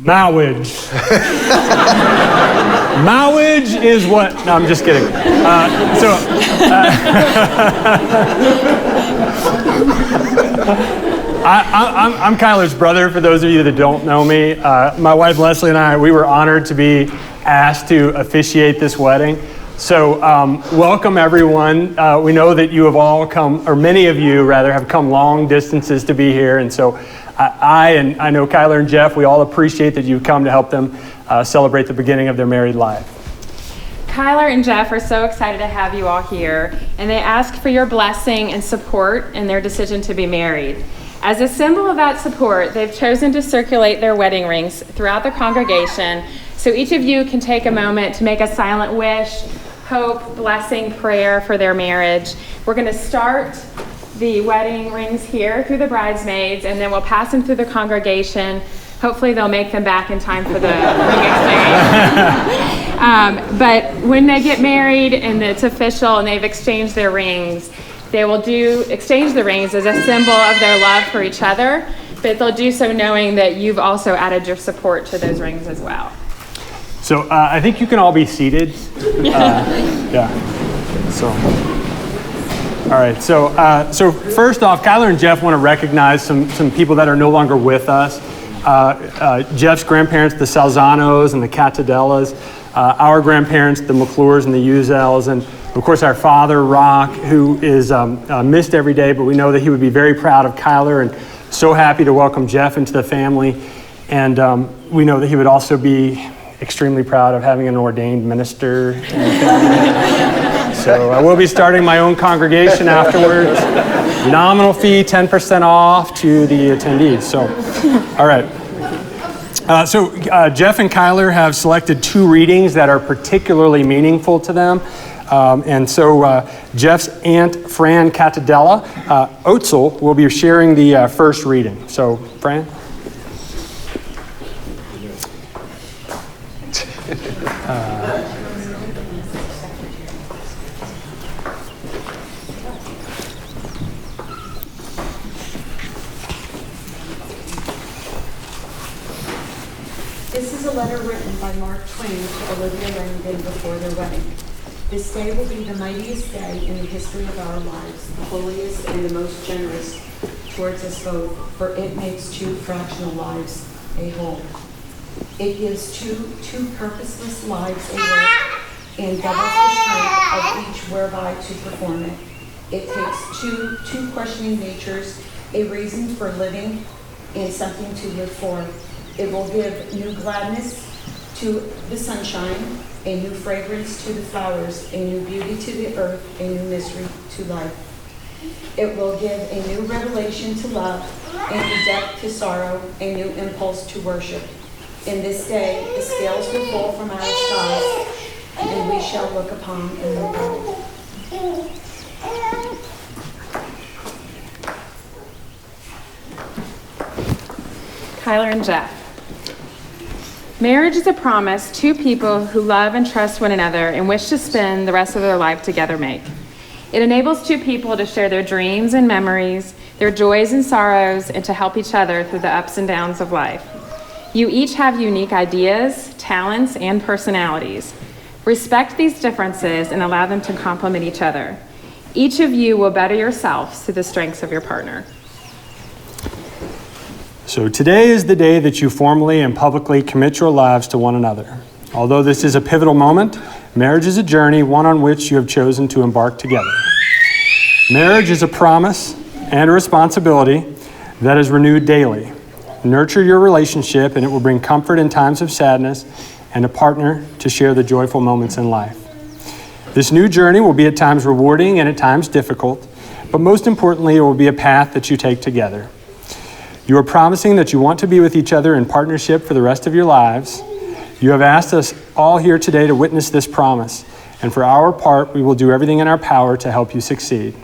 Marriage. Marriage is what? No, I'm just kidding. I'm Kyler's brother, for those of you that don't know me. My wife Leslie and I, we were honored to be asked to officiate this wedding. So welcome everyone. We know that you have all come, or many of you rather, have come long distances to be here. And so I know Kyler and Jeff, we all appreciate that you've come to help them celebrate the beginning of their married life. Kyler and Jeff are so excited to have you all here, and they ask for your blessing and support in their decision to be married. As a symbol of that support, they've chosen to circulate their wedding rings throughout the congregation, so each of you can take a moment to make a silent wish, hope, blessing, prayer for their marriage. We're going to start the wedding rings here through the bridesmaids, and then we'll pass them through the congregation. Hopefully they'll make them back in time for the ring exchange. But when they get married and it's official and they've exchanged their rings, they will exchange the rings as a symbol of their love for each other, but they'll do so knowing that you've also added your support to those rings as well. So I think you can all be seated. Yeah. So. All right, so first off, Kyler and Jeff want to recognize some people that are no longer with us. Jeff's grandparents, the Salzanos and the Catadellas, our grandparents, the McClures and the Uzels, and of course our father, Rock, who is missed every day, but we know that he would be very proud of Kyler and so happy to welcome Jeff into the family. And we know that he would also be extremely proud of having an ordained minister in the family. So I will be starting my own congregation afterwards. Nominal fee, 10% off to the attendees. So, all right. Jeff and Kyler have selected 2 readings that are particularly meaningful to them. Jeff's aunt, Fran Catadella Otzel, will be sharing the first reading. So, Fran? This is a letter written by Mark Twain to Olivia Langdon before their wedding. This day will be the mightiest day in the history of our lives, the holiest and the most generous towards us both, for it makes 2 fractional lives a whole. It gives two purposeless lives a work, and doubles the strength of each whereby to perform it. It takes two questioning natures, a reason for living, and something to live for. It will give new gladness to the sunshine, a new fragrance to the flowers, a new beauty to the earth, a new mystery to life. It will give a new revelation to love, a new depth to sorrow, a new impulse to worship. In this day, the scales will fall from our skies, and we shall look upon a new world. Kyler and Jeff. Marriage is a promise 2 people who love and trust one another and wish to spend the rest of their life together make. It enables 2 people to share their dreams and memories, their joys and sorrows, and to help each other through the ups and downs of life. You each have unique ideas, talents, and personalities. Respect these differences and allow them to complement each other. Each of you will better yourselves through the strengths of your partner. So today is the day that you formally and publicly commit your lives to one another. Although this is a pivotal moment, marriage is a journey, one on which you have chosen to embark together. Marriage is a promise and a responsibility that is renewed daily. Nurture your relationship, and it will bring comfort in times of sadness and a partner to share the joyful moments in life. This new journey will be at times rewarding and at times difficult, but most importantly, it will be a path that you take together. You are promising that you want to be with each other in partnership for the rest of your lives. You have asked us all here today to witness this promise, and for our part, we will do everything in our power to help you succeed.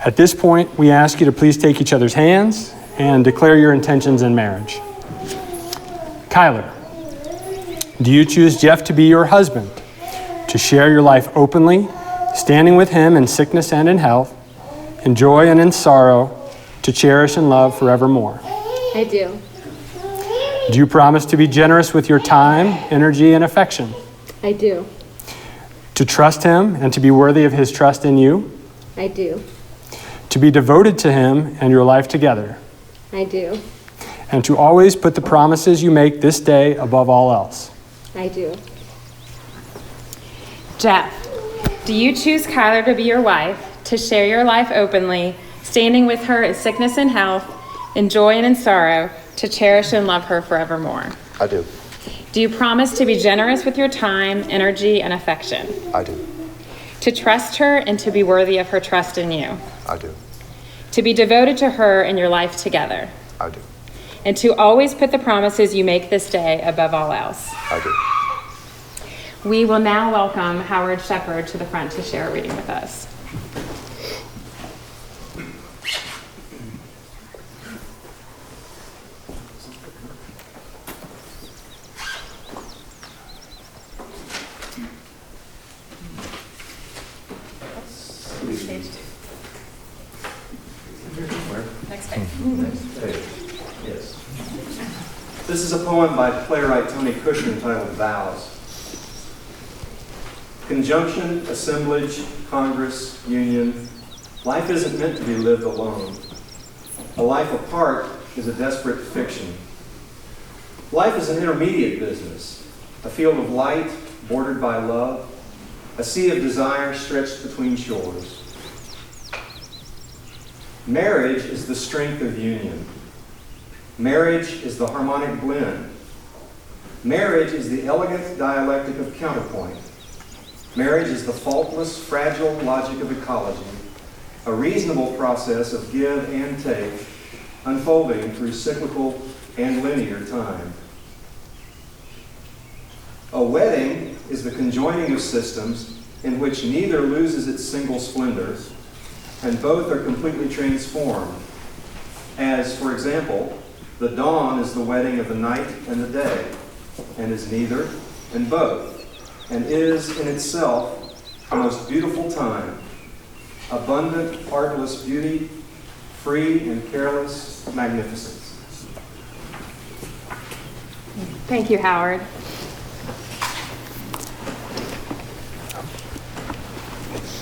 At this point, we ask you to please take each other's hands and declare your intentions in marriage. Kyler, do you choose Jeff to be your husband, to share your life openly, standing with him in sickness and in health, in joy and in sorrow, to cherish and love forevermore? I do. Do you promise to be generous with your time, energy, and affection? I do. To trust him and to be worthy of his trust in you? I do. To be devoted to him and your life together? I do. And to always put the promises you make this day above all else? I do. Jeff, do you choose Kyler to be your wife, to share your life openly, standing with her in sickness and health, in joy and in sorrow, to cherish and love her forevermore? I do. Do you promise to be generous with your time, energy, and affection? I do. To trust her and to be worthy of her trust in you? I do. To be devoted to her and your life together? I do. And to always put the promises you make this day above all else? I do. We will now welcome Howard Shepard to the front to share a reading with us. Next page. Yes. This is a poem by playwright Tony Kushner entitled Vows. Conjunction, assemblage, Congress, union. Life isn't meant to be lived alone. A life apart is a desperate fiction. Life is an intermediate business, a field of light bordered by love, a sea of desire stretched between shores. Marriage is the strength of union. Marriage is the harmonic blend. Marriage is the elegant dialectic of counterpoint. Marriage is the faultless, fragile logic of ecology, a reasonable process of give and take, unfolding through cyclical and linear time. A wedding is the conjoining of systems in which neither loses its single splendor, and both are completely transformed. As, for example, the dawn is the wedding of the night and the day, and is neither and both, and is in itself the most beautiful time, abundant, artless beauty, free and careless magnificence. Thank you, Howard.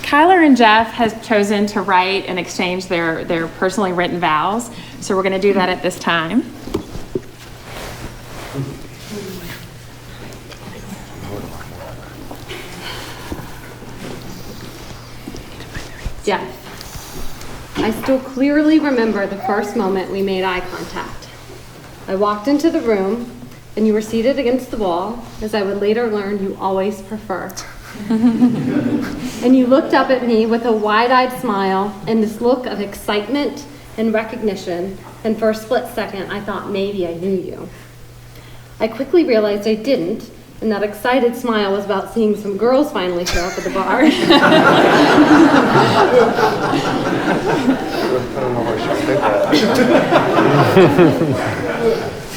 Kyler and Jeff has chosen to write and exchange their personally written vows, so we're going to do that at this time. Jeff, I still clearly remember the first moment we made eye contact. I walked into the room, and you were seated against the wall, as I would later learn you always prefer. And you looked up at me with a wide-eyed smile and this look of excitement and recognition, and for a split second, I thought maybe I knew you. I quickly realized I didn't, and that excited smile was about seeing some girls finally show up at the bar.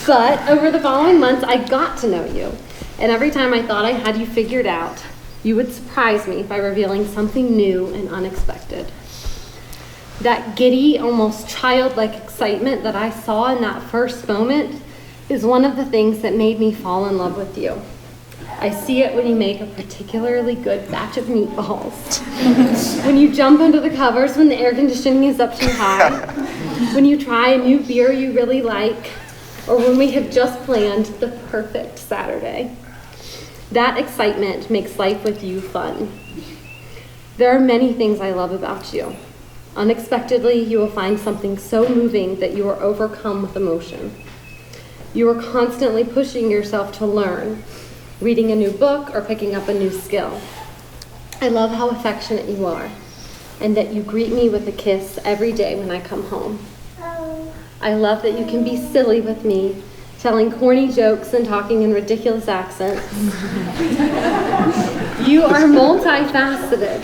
But over the following months, I got to know you, and every time I thought I had you figured out, you would surprise me by revealing something new and unexpected. That giddy, almost childlike excitement that I saw in that first moment is one of the things that made me fall in love with you. I see it when you make a particularly good batch of meatballs, when you jump under the covers when the air conditioning is up too high, when you try a new beer you really like, or when we have just planned the perfect Saturday. That excitement makes life with you fun. There are many things I love about you. Unexpectedly, you will find something so moving that you are overcome with emotion. You are constantly pushing yourself to learn, reading a new book or picking up a new skill. I love how affectionate you are, and that you greet me with a kiss every day when I come home. I love that you can be silly with me, telling corny jokes and talking in ridiculous accents. You are multifaceted,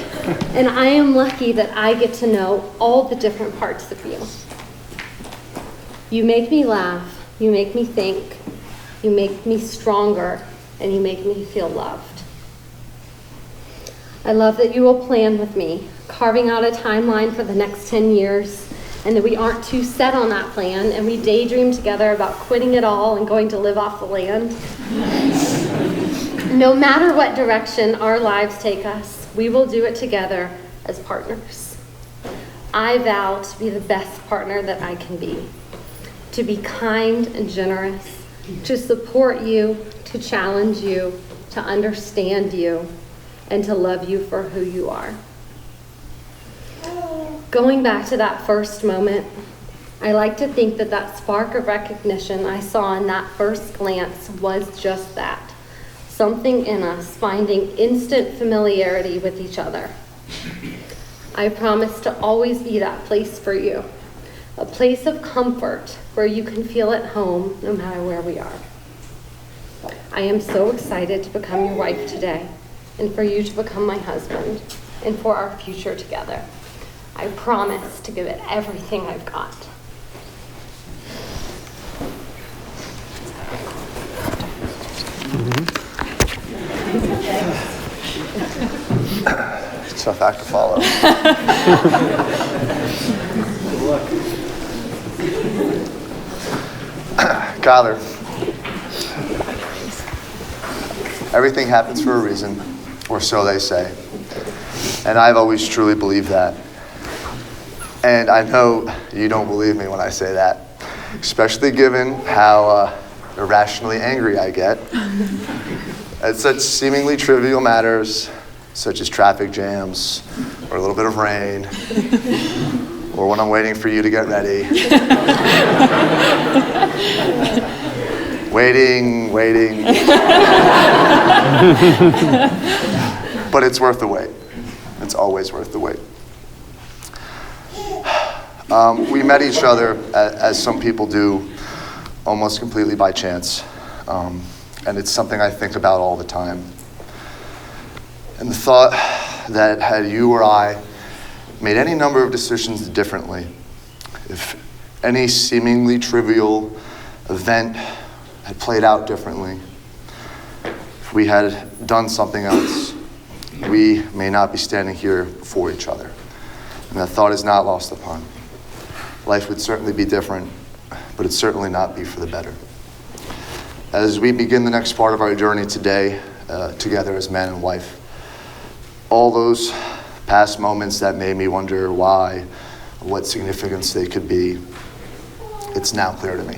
and I am lucky that I get to know all the different parts of you. You make me laugh, you make me think, you make me stronger, and you make me feel loved. I love that you will plan with me, carving out a timeline for the next 10 years, and that we aren't too set on that plan, and we daydream together about quitting it all and going to live off the land. No matter what direction our lives take us, we will do it together as partners. I vow to be the best partner that I can be, to be kind and generous, to support you, to challenge you, to understand you, and to love you for who you are. Going back to that first moment, I like to think that that spark of recognition I saw in that first glance was just that. Something in us finding instant familiarity with each other. I promise to always be that place for you, a place of comfort where you can feel at home no matter where we are. I am so excited to become your wife today, and for you to become my husband, and for our future together. I promise to give it everything I've got. Tough act to follow. Kyler, everything happens for a reason, or so they say. And I've always truly believed that. And I know you don't believe me when I say that, especially given how irrationally angry I get at such seemingly trivial matters, such as traffic jams, or a little bit of rain, or when I'm waiting for you to get ready. Waiting. But it's worth the wait. It's always worth the wait. We met each other, as some people do, almost completely by chance. And it's something I think about all the time. And the thought that had you or I made any number of decisions differently, if any seemingly trivial event had played out differently, if we had done something else, we may not be standing here before each other. And that thought is not lost upon. Life would certainly be different, but it'd certainly not be for the better. As we begin the next part of our journey today, together as man and wife, all those past moments that made me wonder why, what significance they could be, it's now clear to me.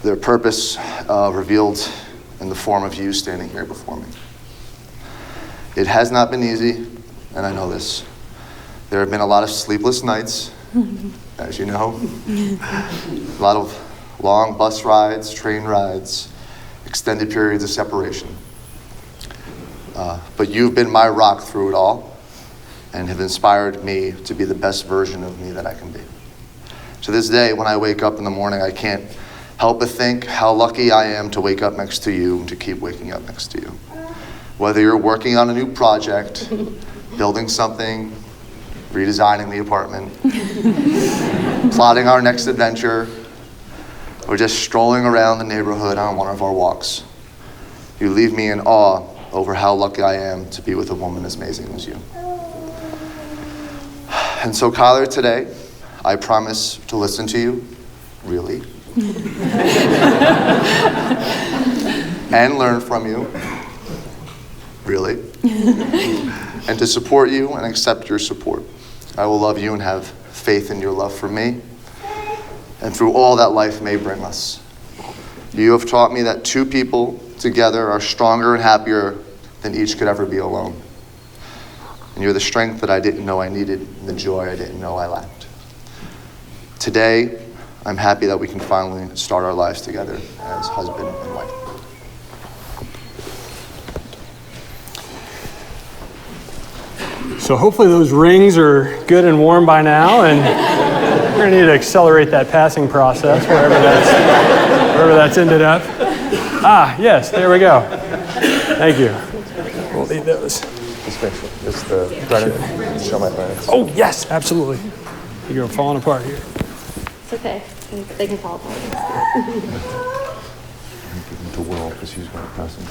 Their purpose revealed in the form of you standing here before me. It has not been easy, and I know this. There have been a lot of sleepless nights, as you know. A lot of long bus rides, train rides, extended periods of separation. But you've been my rock through it all and have inspired me to be the best version of me that I can be. To this day, when I wake up in the morning, I can't help but think how lucky I am to wake up next to you and to keep waking up next to you. Whether you're working on a new project, building something, redesigning the apartment, plotting our next adventure, or just strolling around the neighborhood on one of our walks, you leave me in awe over how lucky I am to be with a woman as amazing as you. And so, Kyler, today, I promise to listen to you, really, and learn from you, really, and to support you and accept your support. I will love you and have faith in your love for me, and through all that life may bring us. You have taught me that two people together are stronger and happier than each could ever be alone. And you're the strength that I didn't know I needed, and the joy I didn't know I lacked. Today, I'm happy that we can finally start our lives together as husband and wife. So hopefully those rings are good and warm by now, and we're going to need to accelerate that passing process wherever that's ended up. Ah, yes, there we go. Thank you. We'll leave those. Just make sure. Just the credit. Show my parents. Oh, yes, absolutely. You're falling apart here. It's okay. They can fall apart. Give him to Will because he's going to press him.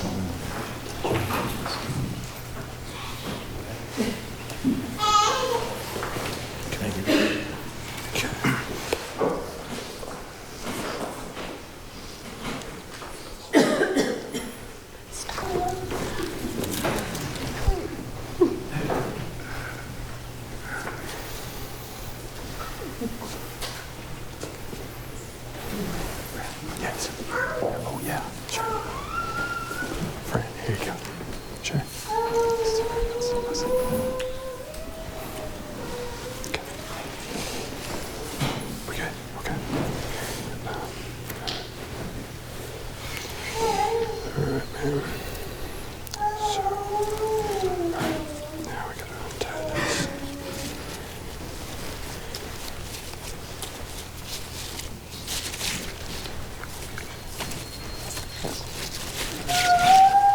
Yes. Oh, yeah, sure. Fran, here you go. Sure. Okay. We're good. Okay. All right, man. So, all right. Now we gotta untie this.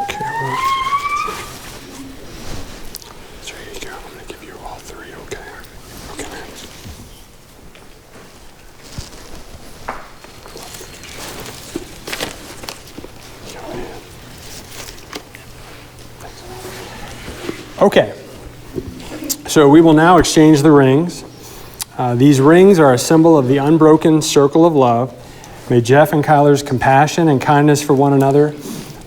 Okay, well, so here you go. I'm gonna give you all three, okay? Okay. Okay. So we will now exchange the rings. These rings are a symbol of the unbroken circle of love. May Jeff and Kyler's compassion and kindness for one another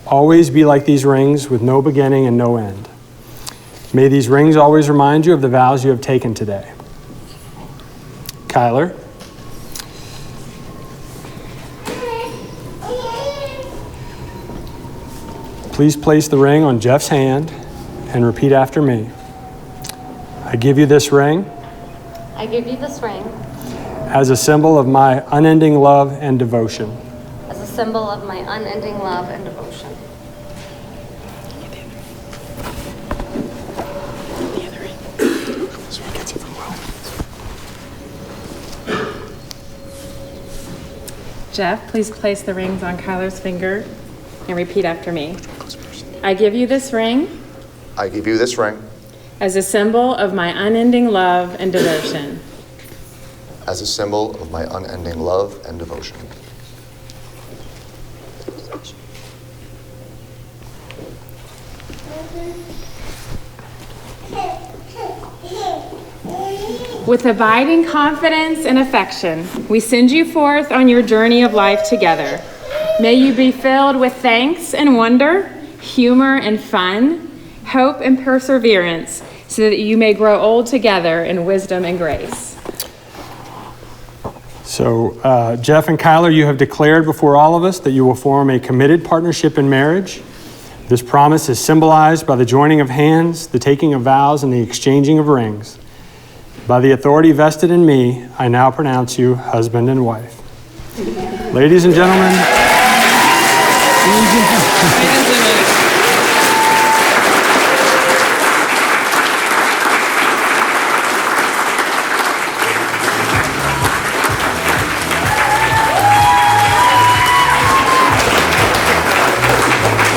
always be like these rings with no beginning and no end. May these rings always remind you of the vows you have taken today. Kyler. Please place the ring on Jeff's hand and repeat after me. I give you this ring I give you this ring as a symbol of my unending love and devotion. as a symbol of my unending love and devotion. Jeff, please place the rings on Kyler's finger and repeat after me. I give you this ring I give you this ring as a symbol of my unending love and devotion. as a symbol of my unending love and devotion. With abiding confidence and affection, we send you forth on your journey of life together. May you be filled with thanks and wonder, humor and fun, hope and perseverance, so that you may grow old together in wisdom and grace. So, Jeff and Kyler, you have declared before all of us that you will form a committed partnership in marriage. This promise is symbolized by the joining of hands, the taking of vows, and the exchanging of rings. By the authority vested in me, I now pronounce you husband and wife. Ladies and gentlemen.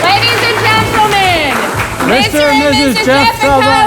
Ladies and gentlemen, Mr. and Mrs. Jeff Silva.